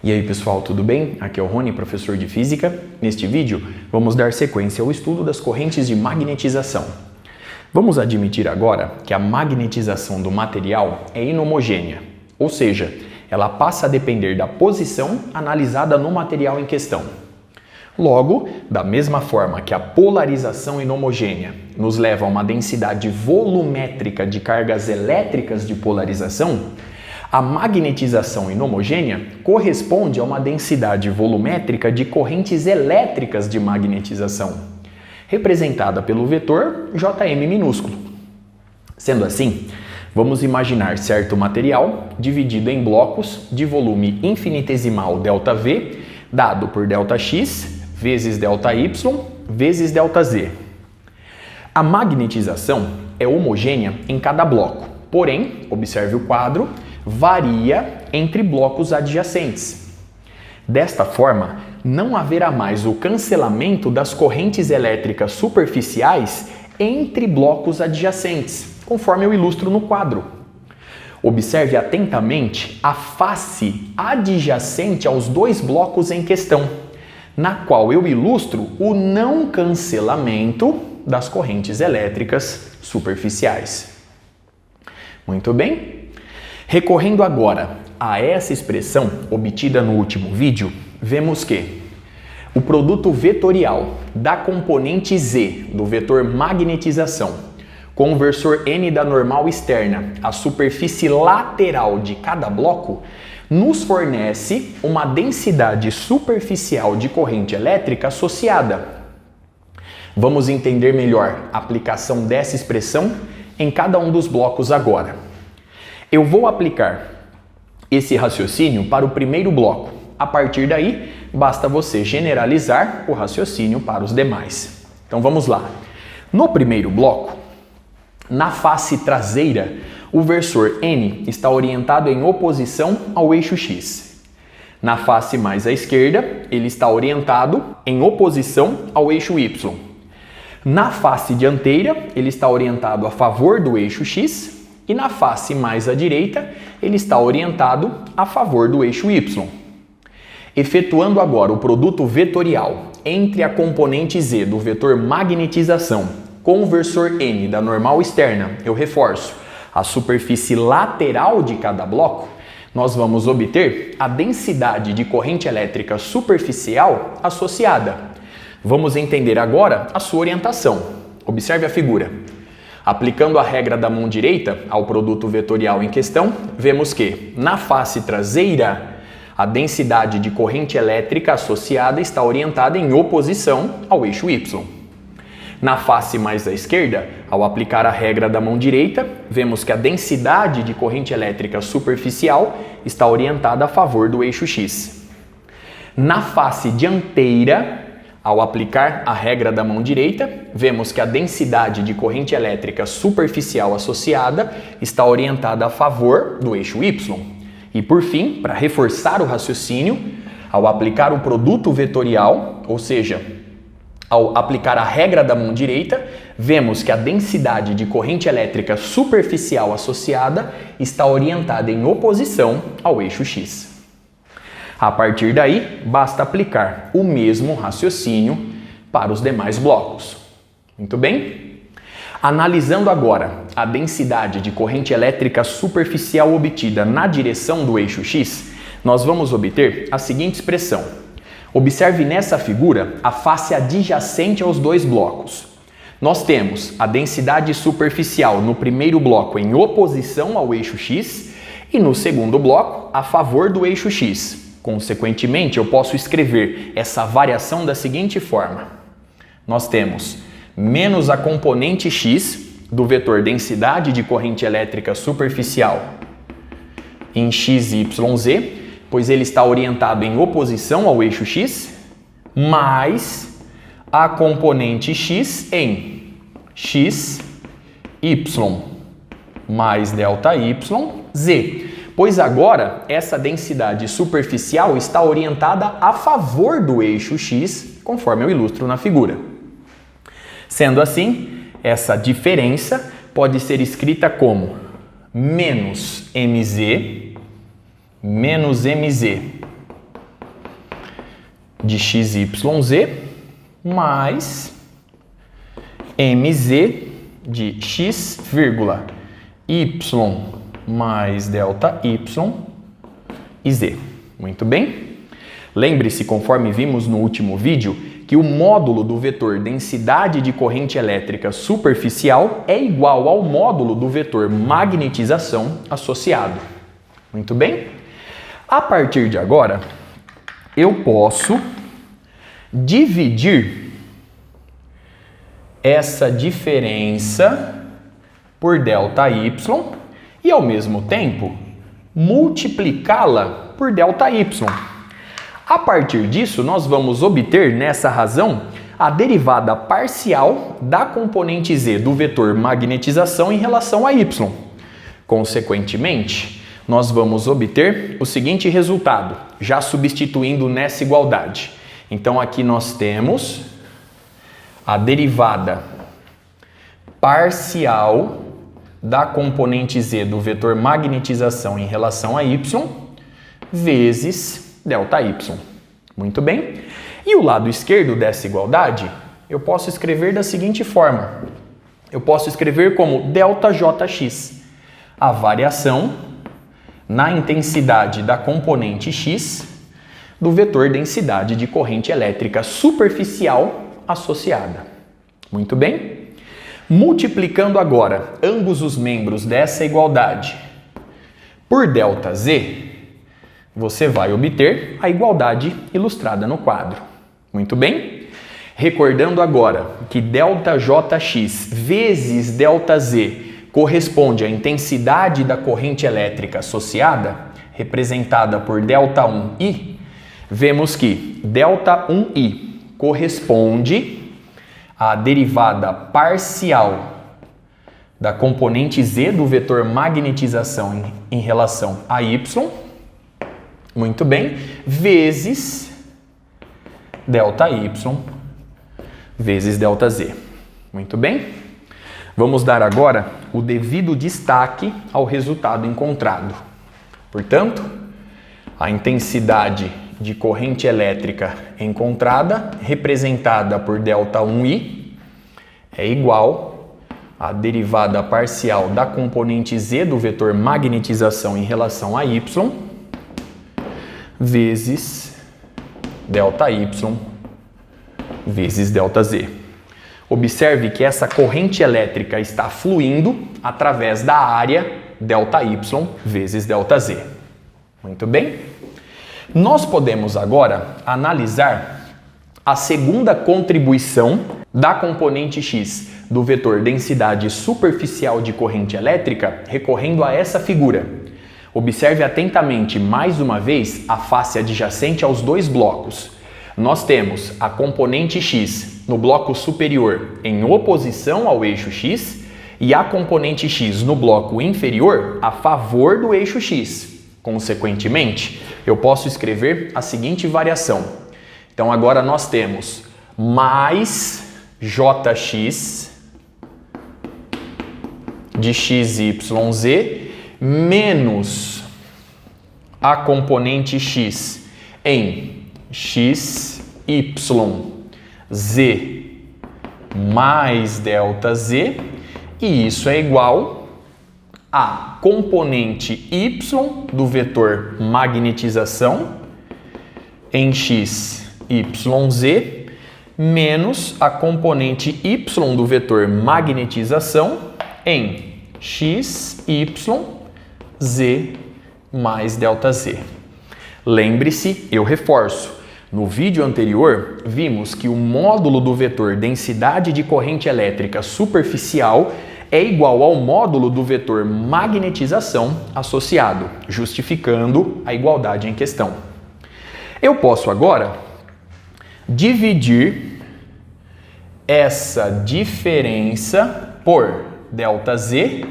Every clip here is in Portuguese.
E aí pessoal, tudo bem? Aqui é o Rony, professor de Física. Neste vídeo, vamos dar sequência ao estudo das correntes de magnetização. Vamos admitir agora que a magnetização do material é inhomogênea, ou seja, ela passa a depender da posição analisada no material em questão. Logo, da mesma forma que a polarização inhomogênea nos leva a uma densidade volumétrica de cargas elétricas de polarização, a magnetização inhomogênea corresponde a uma densidade volumétrica de correntes elétricas de magnetização, representada pelo vetor Jm minúsculo. Sendo assim, vamos imaginar certo material dividido em blocos de volume infinitesimal ΔV, dado por ΔX vezes ΔY vezes ΔZ. A magnetização é homogênea em cada bloco, porém, observe o quadro, varia entre blocos adjacentes. Desta forma, não haverá mais o cancelamento das correntes elétricas superficiais entre blocos adjacentes, conforme eu ilustro no quadro. Observe atentamente a face adjacente aos dois blocos em questão, na qual eu ilustro o não cancelamento das correntes elétricas superficiais. Muito bem? Recorrendo agora a essa expressão obtida no último vídeo, vemos que o produto vetorial da componente Z do vetor magnetização com o versor N da normal externa à superfície lateral de cada bloco nos fornece uma densidade superficial de corrente elétrica associada. Vamos entender melhor a aplicação dessa expressão em cada um dos blocos agora. Eu vou aplicar esse raciocínio para o primeiro bloco. A partir daí, basta você generalizar o raciocínio para os demais. Então vamos lá. No primeiro bloco, na face traseira, o versor N está orientado em oposição ao eixo X. Na face mais à esquerda, ele está orientado em oposição ao eixo Y. Na face dianteira, ele está orientado a favor do eixo X. E na face mais à direita, ele está orientado a favor do eixo Y. Efetuando agora o produto vetorial entre a componente Z do vetor magnetização com o versor N da normal externa, eu reforço, a superfície lateral de cada bloco, nós vamos obter a densidade de corrente elétrica superficial associada. Vamos entender agora a sua orientação. Observe a figura. Aplicando a regra da mão direita ao produto vetorial em questão, vemos que, na face traseira, a densidade de corrente elétrica associada está orientada em oposição ao eixo Y. Na face mais à esquerda, ao aplicar a regra da mão direita, vemos que a densidade de corrente elétrica superficial está orientada a favor do eixo X. Na face dianteira, ao aplicar a regra da mão direita, vemos que a densidade de corrente elétrica superficial associada está orientada a favor do eixo Y. E por fim, para reforçar o raciocínio, ao aplicar o produto vetorial, ou seja, ao aplicar a regra da mão direita, vemos que a densidade de corrente elétrica superficial associada está orientada em oposição ao eixo X. A partir daí, basta aplicar o mesmo raciocínio para os demais blocos. Muito bem? Analisando agora a densidade de corrente elétrica superficial obtida na direção do eixo X, nós vamos obter a seguinte expressão. Observe nessa figura a face adjacente aos dois blocos. Nós temos a densidade superficial no primeiro bloco em oposição ao eixo X e no segundo bloco a favor do eixo X. Consequentemente, eu posso escrever essa variação da seguinte forma. Nós temos menos a componente X do vetor densidade de corrente elétrica superficial em XYZ, pois ele está orientado em oposição ao eixo X, mais a componente X em XY mais ΔYZ. Pois agora essa densidade superficial está orientada a favor do eixo X, conforme eu ilustro na figura. Sendo assim, essa diferença pode ser escrita como menos mz de XYZ mais MZ de X, Y mais delta Y e Z. Muito bem? Lembre-se, conforme vimos no último vídeo, que o módulo do vetor densidade de corrente elétrica superficial é igual ao módulo do vetor magnetização associado. Muito bem? A partir de agora, eu posso dividir essa diferença por ΔY e, ao mesmo tempo, multiplicá-la por ΔY. A partir disso, nós vamos obter, nessa razão, a derivada parcial da componente Z do vetor magnetização em relação a Y. Consequentemente, nós vamos obter o seguinte resultado, já substituindo nessa igualdade. Então, aqui nós temos a derivada parcial da componente Z do vetor magnetização em relação a Y vezes ΔY. Muito bem? E o lado esquerdo dessa igualdade, eu posso escrever da seguinte forma. Eu posso escrever como ΔJx, a variação na intensidade da componente X do vetor densidade de corrente elétrica superficial associada. Muito bem? Multiplicando agora ambos os membros dessa igualdade por ΔZ, você vai obter a igualdade ilustrada no quadro. Muito bem? Recordando agora que ΔJx vezes ΔZ corresponde à intensidade da corrente elétrica associada, representada por ΔI, vemos que ΔI corresponde à derivada parcial da componente Z do vetor magnetização em relação a Y, muito bem, vezes ΔY vezes ΔZ. Muito bem? Vamos dar agora o devido destaque ao resultado encontrado. Portanto, a intensidade de corrente elétrica encontrada, representada por ΔI, é igual à derivada parcial da componente Z do vetor magnetização em relação a Y, vezes ΔY vezes ΔZ. Observe que essa corrente elétrica está fluindo através da área ΔY vezes ΔZ. Muito bem? Nós podemos agora analisar a segunda contribuição da componente X do vetor densidade superficial de corrente elétrica recorrendo a essa figura. Observe atentamente, mais uma vez, a face adjacente aos dois blocos. Nós temos a componente X no bloco superior em oposição ao eixo X e a componente X no bloco inferior a favor do eixo X. Consequentemente, eu posso escrever a seguinte variação. Então, agora nós temos mais Jx de XYZ menos a componente X em XYZ mais ΔZ, e isso é igual a componente Y do vetor magnetização em XYZ menos a componente Y do vetor magnetização em XYZ mais ΔZ. Lembre-se, eu reforço, no vídeo anterior vimos que o módulo do vetor densidade de corrente elétrica superficial é igual ao módulo do vetor magnetização associado, justificando a igualdade em questão. Eu posso agora dividir essa diferença por ΔZ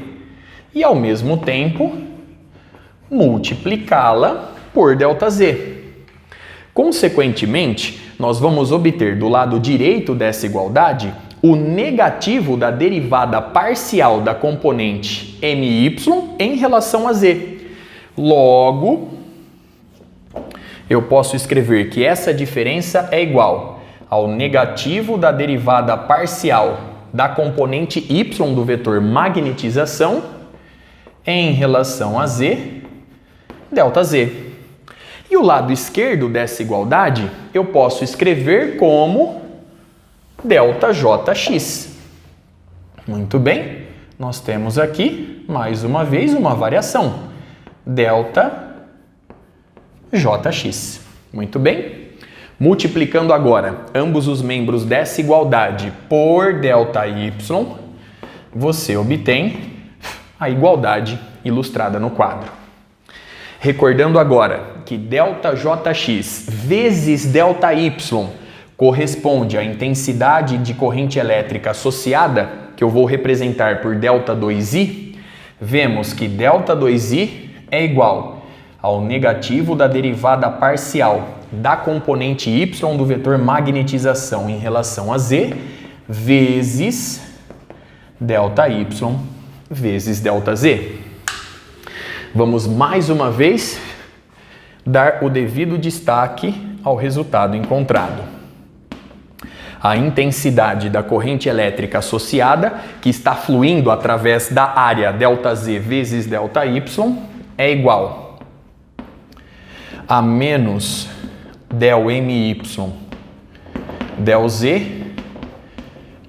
e, ao mesmo tempo, multiplicá-la por ΔZ. Consequentemente, nós vamos obter do lado direito dessa igualdade o negativo da derivada parcial da componente MY em relação a Z. Logo, eu posso escrever que essa diferença é igual ao negativo da derivada parcial da componente y do vetor magnetização em relação a z, ΔZ. E o lado esquerdo dessa igualdade eu posso escrever como ΔJx. Muito bem, nós temos aqui, mais uma vez, uma variação. ΔJx. Muito bem. Multiplicando agora ambos os membros dessa igualdade por ΔY, você obtém a igualdade ilustrada no quadro. Recordando agora que ΔJx vezes ΔY corresponde à intensidade de corrente elétrica associada, que eu vou representar por ΔII, vemos que ΔII é igual ao negativo da derivada parcial da componente y do vetor magnetização em relação a z, vezes ΔY vezes ΔZ. Vamos mais uma vez dar o devido destaque ao resultado encontrado. A intensidade da corrente elétrica associada, que está fluindo através da área ΔZ vezes ΔY, é igual a menos ΔMY ΔZ,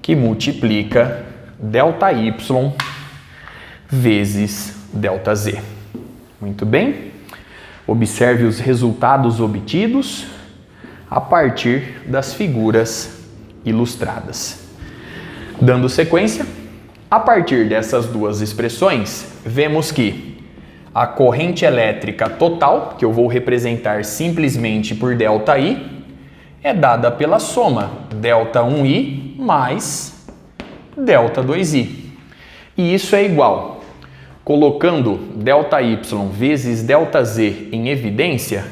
que multiplica ΔY vezes ΔZ. Muito bem? Observe os resultados obtidos a partir das figuras ilustradas. Dando sequência, a partir dessas duas expressões, vemos que a corrente elétrica total, que eu vou representar simplesmente por ΔI, é dada pela soma ΔI mais ΔII. E isso é igual, colocando ΔY vezes ΔZ em evidência,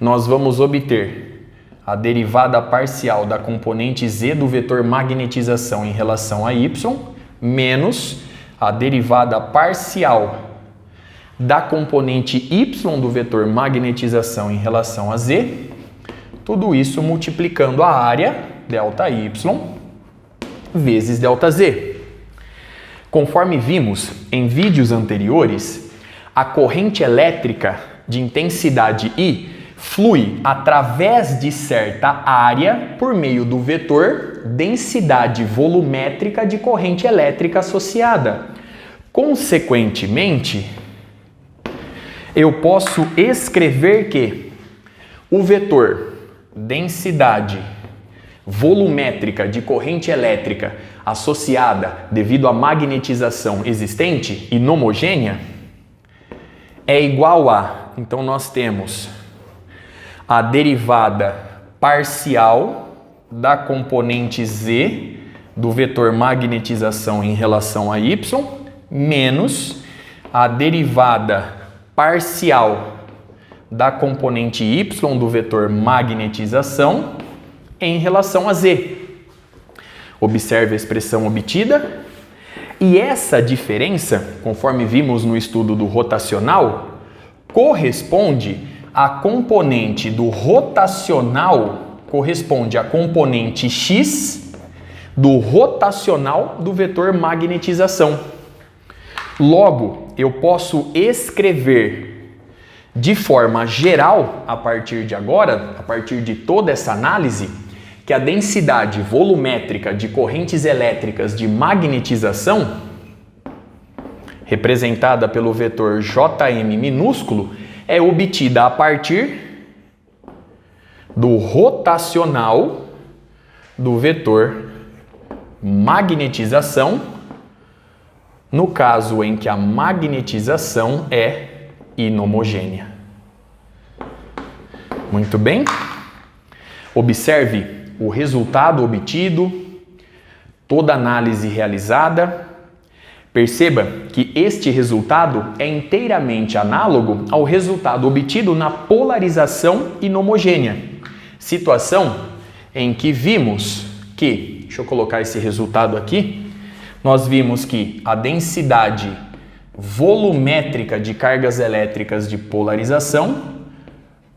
nós vamos obter a derivada parcial da componente z do vetor magnetização em relação a y, menos a derivada parcial da componente y do vetor magnetização em relação a z, tudo isso multiplicando a área, ΔY, vezes ΔZ. Conforme vimos em vídeos anteriores, a corrente elétrica de intensidade I flui através de certa área por meio do vetor densidade volumétrica de corrente elétrica associada. Consequentemente, eu posso escrever que o vetor densidade volumétrica de corrente elétrica associada devido à magnetização existente inhomogênea é igual a, então nós temos a derivada parcial da componente z do vetor magnetização em relação a y menos a derivada parcial da componente y do vetor magnetização em relação a z. Observe a expressão obtida. E essa diferença, conforme vimos no estudo do rotacional, corresponde à componente do rotacional, corresponde à componente x do rotacional do vetor magnetização. Logo, eu posso escrever de forma geral, a partir de agora, a partir de toda essa análise, que a densidade volumétrica de correntes elétricas de magnetização, representada pelo vetor Jm minúsculo, é obtida a partir do rotacional do vetor magnetização, no caso em que a magnetização é inhomogênea. Muito bem? Observe o resultado obtido, toda a análise realizada. Perceba que este resultado é inteiramente análogo ao resultado obtido na polarização inhomogênea, situação em que vimos que, deixa eu colocar esse resultado aqui, nós vimos que a densidade volumétrica de cargas elétricas de polarização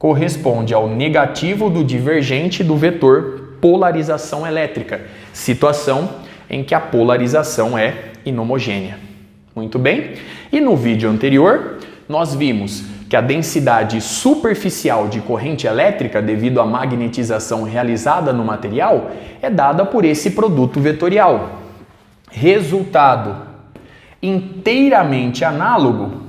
corresponde ao negativo do divergente do vetor polarização elétrica, situação em que a polarização é inhomogênea. Muito bem? E no vídeo anterior, nós vimos que a densidade superficial de corrente elétrica, devido à magnetização realizada no material, é dada por esse produto vetorial. Resultado inteiramente análogo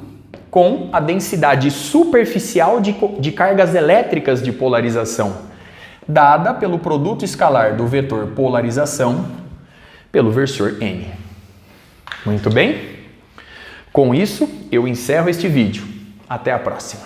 com a densidade superficial de cargas elétricas de polarização, dada pelo produto escalar do vetor polarização pelo versor N. Muito bem? Com isso, eu encerro este vídeo. Até a próxima.